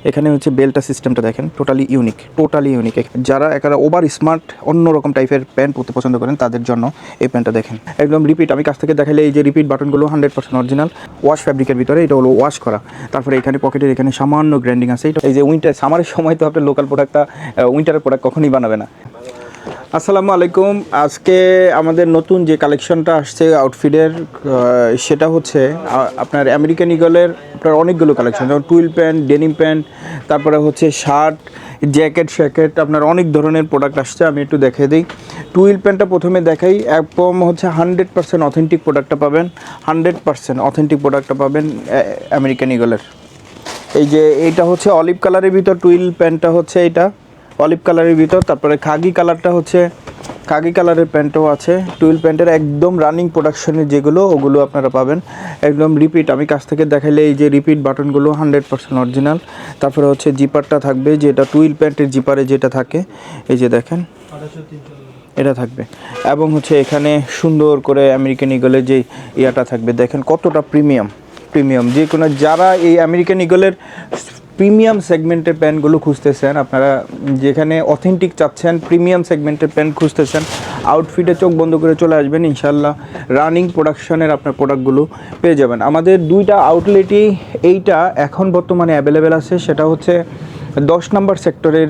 এখানে হচ্ছে বেল্টটা সিস্টেমটা দেখেন, টোটালি ইউনিক। যারা একেবারে ওভার স্মার্ট অন্যরকম টাইপের প্যান্ট পরতে পছন্দ করেন তাদের জন্য এই প্যান্টটা দেখেন, একদম রিপিট। আমি কাছ থেকে দেখাইলে এই যে রিপিট বাটনগুলো 100% অরিজিনাল, ওয়াশ ফ্যাব্রিকের ভিতরে, এটা হলো ওয়াশ করা। তারপরে এখানে পকেটের এখানে সামান্য গ্র্যান্ডিং আছে। এই যে উইন্টার সামারের সময় তো আপনার লোকাল প্রোডাক্টটা উইন্টারের প্রোডাক্ট কখনই বানাবে না। আসসালামু আলাইকুম। আজকে আমাদের নতুন যে কালেকশনটা আসছে আউটফিটের, সেটা হচ্ছে আপনার আমেরিকান ইগলের আপনার অনেকগুলো কালেকশন, যেমন টুইল প্যান্ট, ডেনিম প্যান্ট, তারপরে হচ্ছে শার্ট, জ্যাকেট, আপনার অনেক ধরনের প্রোডাক্ট আসছে। আমি একটু দেখিয়ে দিই। টুইল প্যান্টটা প্রথমে দেখাই, একদম হচ্ছে 100% অথেন্টিক প্রোডাক্টটা পাবেন, 100% অথেন্টিক প্রোডাক্টটা পাবেন আমেরিকান ইগলের। এই যে এইটা হচ্ছে অলিভ কালারের ভিতর, টুইল প্যান্টটা হচ্ছে এইটা অলিভ কালারের ভিতর। তারপরে খাগি কালারটা হচ্ছে খাগি কালারের প্যান্টও আছে। টুইল প্যান্টের একদম রানিং প্রোডাকশনের যেগুলো, ওগুলো আপনারা পাবেন একদম রিপিট। আমি কাছ থেকে দেখাইলে এই যে রিপিট বাটনগুলো 100% অরিজিনাল। তারপরে হচ্ছে জিপারটা থাকবে, যেটা টুইল প্যান্টের জিপারে যেটা থাকে, এই যে দেখেন এটা থাকবে। এবং হচ্ছে এখানে সুন্দর করে আমেরিকান ইগলের যে ইয়াটা থাকবে, দেখেন কতটা প্রিমিয়াম। যে কোনো যারা এই আমেরিকান ইগলের প্রিমিয়াম সেগমেন্টের প্যান্টগুলো খুঁজতেছেন, আপনারা যেখানে অথেন্টিক চাচ্ছেন, প্রিমিয়াম সেগমেন্টের প্যান্ট খুঁজতেছেন, আউটফিটে চোখ বন্ধ করে চলে আসবেন, ইনশাল্লাহ রানিং প্রোডাকশনের আপনার প্রোডাক্টগুলো পেয়ে যাবেন। আমাদের দুইটা আউটলেটই এইটা এখন বর্তমানে অ্যাভেলেবেল আছে। সেটা হচ্ছে 10 নম্বর সেক্টরের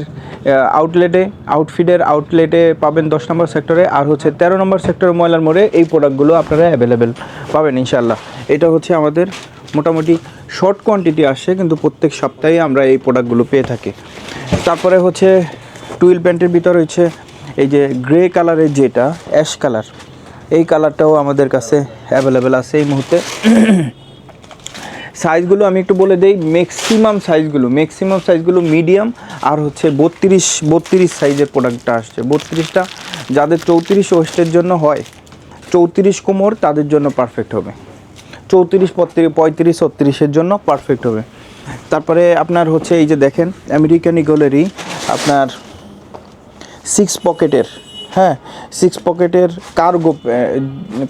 আউটলেটে পাবেন 10 নম্বর সেক্টরে, আর হচ্ছে 13 নম্বর সেক্টরের ময়লার মোড়ে এই প্রোডাক্টগুলো আপনারা অ্যাভেলেবেল পাবেন ইনশাল্লাহ। এটা হচ্ছে আমাদের মোটামুটি শর্ট কোয়ান্টিটি আসে, কিন্তু প্রত্যেক সপ্তাহে আমরা এই প্রোডাক্টগুলো পেয়ে থাকি। তারপরে হচ্ছে টুইল প্যান্টের ভিতরে হচ্ছে এই যে গ্রে কালারের যেটা অ্যাশ কালার, এই কালারটাও আমাদের কাছে অ্যাভেলেবেল আছে এই মুহূর্তে। সাইজগুলো আমি একটু বলে দিই। ম্যাক্সিমাম সাইজগুলো মিডিয়াম, আর হচ্ছে 32 সাইজের প্রোডাক্টটা আসছে। 32টা যাদের 34 ওয়েস্টের জন্য হয়, 34 কোমর, তাদের জন্য পারফেক্ট হবে। 34, 35, 36-এর জন্য পারফেক্ট হবে। তারপরে আপনার হচ্ছে এই যে দেখেন আমেরিকান ইগলেরই আপনার 6 পকেটের, 6 পকেটের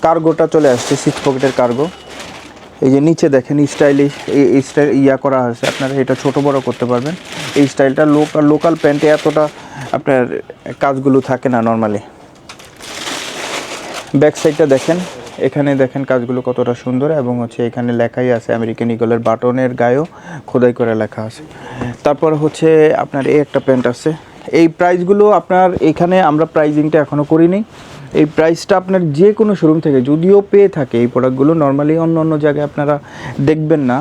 কার্গোটা চলে আসছে। 6 পকেটের কার্গো, এই যে নিচে দেখেন স্টাইল ইয়া করা আছে। আপনারা এটা ছোট বড় করতে পারবেন। এই স্টাইলটা লোকাল প্যান্টে এতটা আপনার কাজগুলো থাকে না নর্মালি। ব্যাক সাইডটা দেখেন, এখানে দেখেন কাজগুলো কতটা সুন্দর, এবং হচ্ছে এখানে লেখাই আছে আমেরিকান ইগলের, বাটনের গায়েও খোদাই করে লেখা আছে। তারপর হচ্ছে আপনার এই একটা প্যান্ট আছে। এই প্রাইসগুলো আপনার এখানে আমরা প্রাইজিংটা এখনও করিনি। এই প্রাইসটা আপনার যে কোনো শোরুম থেকে যদিও পেয়ে থাকে, এই প্রোডাক্টগুলো নর্মালি অন্য জায়গায় আপনারা দেখবেন না,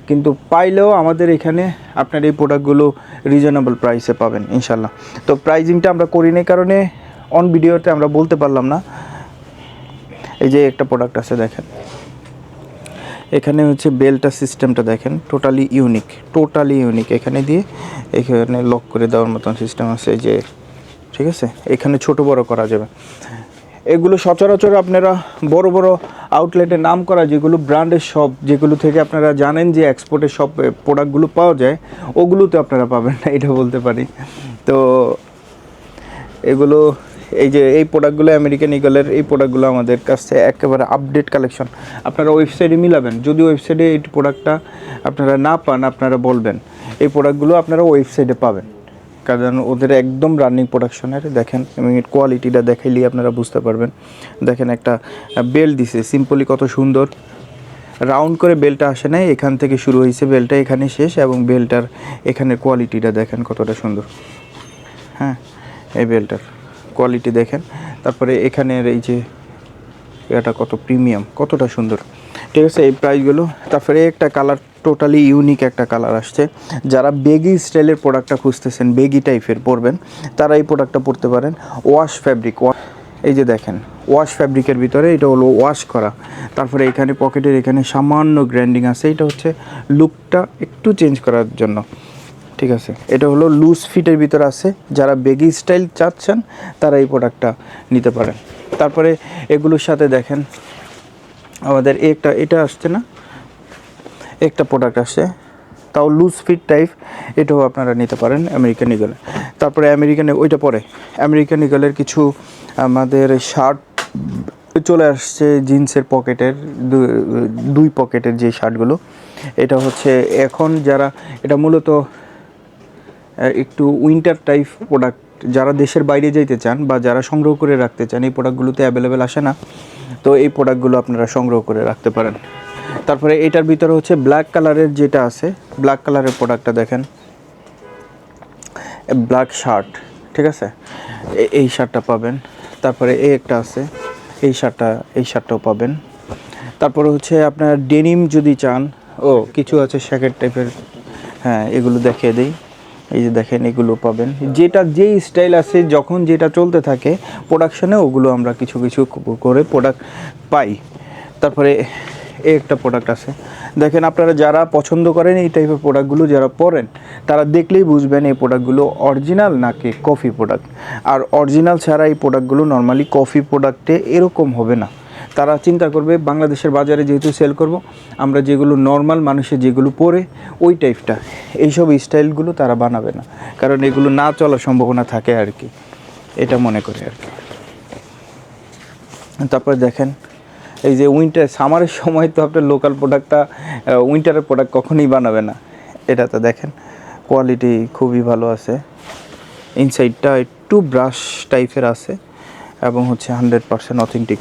কিন্তু পাইলেও আমাদের এখানে আপনার এই প্রোডাক্টগুলো রিজনেবল প্রাইসে পাবেন ইনশাল্লাহ। তো প্রাইজিংটা আমরা করিনি কারণে অন ভিডিওতে আমরা বলতে পারলাম না। এই যে একটা প্রোডাক্ট আছে দেখেন, এখানে হচ্ছে বেল্টটা সিস্টেমটা দেখেন, টোটালি ইউনিক। এখানে দিয়ে এখানে লক করে দেওয়ার মতন সিস্টেম আছে, এই যে ঠিক আছে, এখানে ছোট বড় করা যাবে। এগুলো সচরাচর আপনারা বড় আউটলেটে নাম করা যেগুলো ব্র্যান্ডের শপ, যেগুলো থেকে আপনারা জানেন যে এক্সপোর্টের সব প্রোডাক্টগুলো পাওয়া যায়, ওগুলোতে আপনারা পাবেন না, এটা বলতে পারি। তো এগুলো এই যে এই প্রোডাক্টগুলো আমেরিকান ইগলের, এই প্রোডাক্টগুলো আমাদের কাছে একেবারে আপডেট কালেকশন। আপনারা ওয়েবসাইটে মিলাবেন, যদি ওয়েবসাইটে এই প্রোডাক্টটা আপনারা না পান, আপনারা বলবেন। এই প্রোডাক্টগুলো আপনারা ওয়েবসাইটে পাবেন, কারণ ওদের একদম রানিং প্রোডাকশনের। দেখেন এবং এর কোয়ালিটিটা দেখাইলেই আপনারা বুঝতে পারবেন। দেখেন একটা বেল্ট দিছে সিম্পলি, কত সুন্দর রাউন্ড করে বেল্টটা আসে নাই, এখান থেকে শুরু হয়েছে বেল্টটা, এখানে শেষ, এবং বেল্টটার এখানের কোয়ালিটিটা দেখেন কতটা সুন্দর। এই বেল্টটার কোয়ালিটি দেখেন। তারপরে এখানের এই যে এটা কত প্রিমিয়াম, কতটা সুন্দর, ঠিক আছে এই প্রাইসগুলো। তারপরে একটা কালার, টোটালি ইউনিক একটা কালার আসছে। যারা বেগি স্টাইলের প্রোডাক্টটা খুঁজতেছেন, বেগি টাইপের পরবেন, তারা এই প্রোডাক্টটা পরতে পারেন। ওয়াশ ফ্যাব্রিক, এই যে দেখেন ওয়াশ ফ্যাব্রিকের ভিতরে, এটা হলো ওয়াশ করা। তারপরে এখানে পকেটের এখানে সামান্য গ্র্যান্ডিং আছে, এটা হচ্ছে লুকটা একটু চেঞ্জ করার জন্য, ঠিক আছে। এটা হলো লুজ ফিটের ভিতরে আছে। যারা বেগি স্টাইল চাচ্ছেন তারা এই প্রোডাক্টটা নিতে পারেন। তারপরে এগুলোর সাথে দেখেন আমাদের এটা আসছে না, একটা প্রোডাক্ট আসছে, তাও লুজ ফিট টাইপ, এটাও আপনারা নিতে পারেন আমেরিকান ইগলের। তারপরে আমেরিকান ইগলের কিছু আমাদের শার্ট চলে আসছে, জিন্সের পকেটের 2 পকেটের যে শার্টগুলো। এটা হচ্ছে এখন যারা, এটা মূলত একটু উইন্টার টাইপ প্রোডাক্ট যারা দেশের বাইরে যাইতে চান বা যারা সংগ্রহ করে রাখতে চান, এই প্রোডাক্টগুলোতে অ্যাভেলেবেল আসে না, তো এই প্রোডাক্টগুলো আপনারা সংগ্রহ করে রাখতে পারেন। তারপরে এটার ভিতরে হচ্ছে ব্ল্যাক কালারের যেটা আছে, ব্ল্যাক কালারের প্রোডাক্টটা দেখেন, ব্ল্যাক শার্ট, ঠিক আছে, এই শার্টটা পাবেন। তারপরে এই একটা আছে, এই শার্টটাও পাবেন। তারপরে হচ্ছে আপনার ডেনিম যদি চান, কিছু আছে শ্যাকেট টাইপের, হ্যাঁ এগুলো দেখিয়ে দিই। এই যে দেখেন, এগুলো পাবেন, যেটা যেই স্টাইল আছে যখন যেটা চলতে থাকে প্রোডাকশানে, ওগুলো আমরা কিছু কিছু করে প্রোডাক্ট পাই। তারপরে এই একটা প্রোডাক্ট আছে, দেখেন আপনারা যারা পছন্দ করেন এই টাইপের প্রোডাক্টগুলো, যারা পরেন তারা দেখলেই বুঝবেন এই প্রোডাক্টগুলো অরিজিনাল নাকি কফি প্রোডাক্ট। আর অরিজিনাল ছাড়া এই প্রোডাক্টগুলো নর্মালি কফি প্রোডাক্টে এরকম হবে না। তারা চিন্তা করবে বাংলাদেশের বাজারে যেহেতু সেল করব, আমরা যেগুলো নর্মাল মানুষের যেগুলো পরে ওই টাইপটা, এইসব স্টাইলগুলো তারা বানাবে না, কারণ এগুলো না চলার সম্ভাবনা থাকে আর কি, এটা মনে করে আর কি। তারপরে দেখেন, এই যে উইন্টার সামারের সময় তো আপনার লোকাল প্রোডাক্টটা, উইন্টারের প্রোডাক্ট কখনোই বানাবে না। এটা তো দেখেন কোয়ালিটি খুবই ভালো আছে, ইনসাইডটা একটু ব্রাশ টাইপের আছে এবং হচ্ছে 100% অথেন্টিক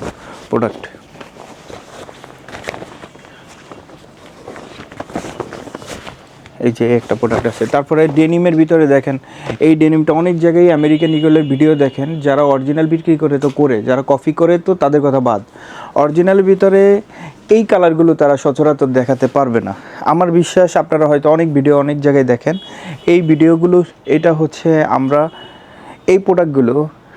প্রোডাক্ট। এই যে একটা প্রোডাক্ট আছে। তারপরে ডেনিমের ভিতরে দেখেন, এই ডেনিমটা অনেক জায়গায় আমেরিকান ইগলের ভিডিও দেখেন, যারা অরিজিনাল বিক্রি করে তো করে, যারা কপি করে তো তাদের কথা বাদ, অরিজিনালের ভিতরে এই কালারগুলো তারা সচরাচর দেখাতে পারবে না। আমার বিশ্বাস আপনারা হয়তো অনেক ভিডিও অনেক জায়গায় দেখেন, এই ভিডিওগুলো, এটা হচ্ছে আমরা এই প্রোডাক্টগুলো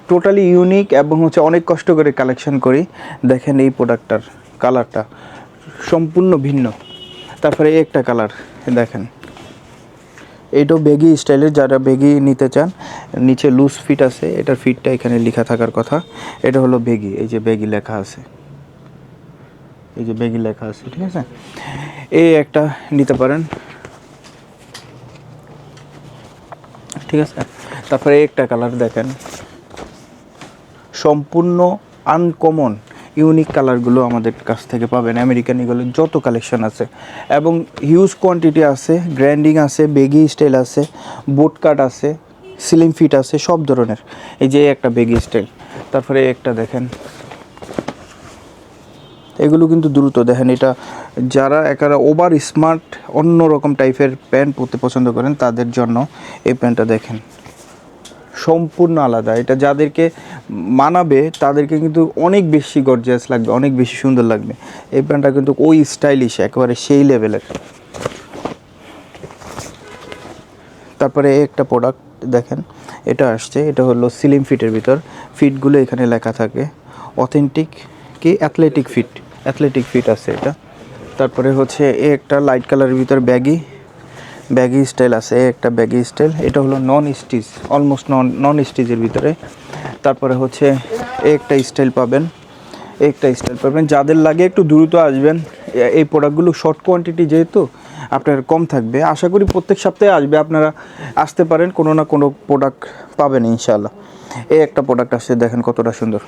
টোটালি ইউনিক এবং হচ্ছে অনেক কষ্ট করে কালেকশন করি। দেখেন এই প্রোডাক্টটার কালারটা সম্পূর্ণ ভিন্ন। তারপরে একটা কালার দেখেন, এইটাও বেগি স্টাইলের, যারা বেগি নিতে চান, নিচে লুজ ফিট আছে, এটার ফিটটা এখানে লেখা থাকার কথা, এটা হলো বেগি, এই যে বেগি লেখা আছে, এই যে বেগি লেখা আছে, ঠিক আছে, এই একটা নিতে পারেন, ঠিক আছে। তারপরে একটা কালার দেখেন, সম্পূর্ণ আনকমন ইউনিক কালারগুলো আমাদের কাছ থেকে পাবেন। আমেরিকান ইগলের যত কালেকশন আছে এবং হিউজ কোয়ান্টিটি আছে, গ্র্যান্ডিং আছে, বেগি স্টাইল আছে, বোট কাট আছে, স্লিম ফিট আছে, সব ধরনের। এই যে একটা বেগি স্টাইল। তারপরে একটা দেখেন, এগুলো কিন্তু দ্রুত দেখেন, এটা যারা একেবারে ওভার স্মার্ট অন্যরকম টাইপের প্যান্ট পরতে পছন্দ করেন তাদের জন্য এই প্যান্টটা দেখেন, সম্পূর্ণ আলাদা। এটা যাদেরকে মানাবে তাদেরকে কিন্তু অনেক বেশি গর্জিয়াস লাগবে, অনেক বেশি সুন্দর লাগবে। এই প্যান্টটা কিন্তু ওই স্টাইলিশ, একেবারে সেই লেভেলের। তারপরে একটা প্রোডাক্ট দেখেন, এটা আসছে, এটা হলো স্লিম ফিটের ভিতর, ফিটগুলো এখানে লেখা থাকে অথেন্টিক কি অ্যাথলেটিক ফিট আছে এটা। তারপরে হচ্ছে একটা লাইট কালারের ভিতর ব্যাগি স্টাইল আছে, একটা ব্যাগি স্টাইল, এটা হলো নন স্টিচ, অলমোস্ট নন স্টিচের ভিতরে। তারপরে হচ্ছে একটা স্টাইল পাবেন, যাদের লাগে একটু দ্রুত আসবেন। এই প্রোডাক্টগুলো শর্ট কোয়ান্টিটি যেহেতু আপনার কম থাকবে, আশা করি প্রত্যেক সপ্তাহে আসবে, আপনারা আসতে পারেন, কোনো না কোনো প্রোডাক্ট পাবেন ইনশাআল্লাহ। এই একটা প্রোডাক্ট আসছে, দেখেন কতটা সুন্দর।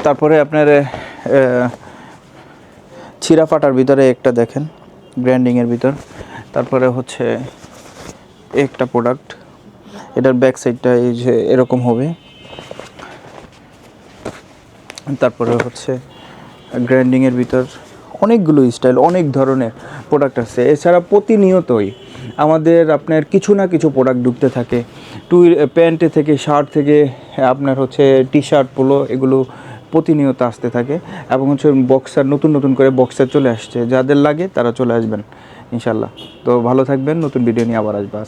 তারপরে আপনার ছিঁড়া ফাটার ভিতরে একটা দেখেন, গ্র্যান্ডিংয়ের ভিতর। তারপরে হচ্ছে একটা প্রোডাক্ট, এটার ব্যাক সাইডটা এই যে এরকম হবে। তারপরে হচ্ছে গ্র্যান্ডিংয়ের ভিতর অনেকগুলো স্টাইল, অনেক ধরনের প্রোডাক্ট আছে। এছাড়া প্রতিনিয়তই আমাদের আপনার কিছু না কিছু প্রোডাক্ট ঢুকতে থাকে, প্যান্টে থেকে, শার্ট থেকে আপনার হচ্ছে টি শার্ট, পোলো, এগুলো প্রতিনিয়ত আসতে থাকে। এবং হচ্ছে বক্সার, নতুন নতুন করে বক্সার চলে আসছে, যাদের লাগে তারা চলে আসবেন ইনশাল্লাহ। তো ভালো থাকবেন, নতুন ভিডিও নিয়ে আবার আসবে।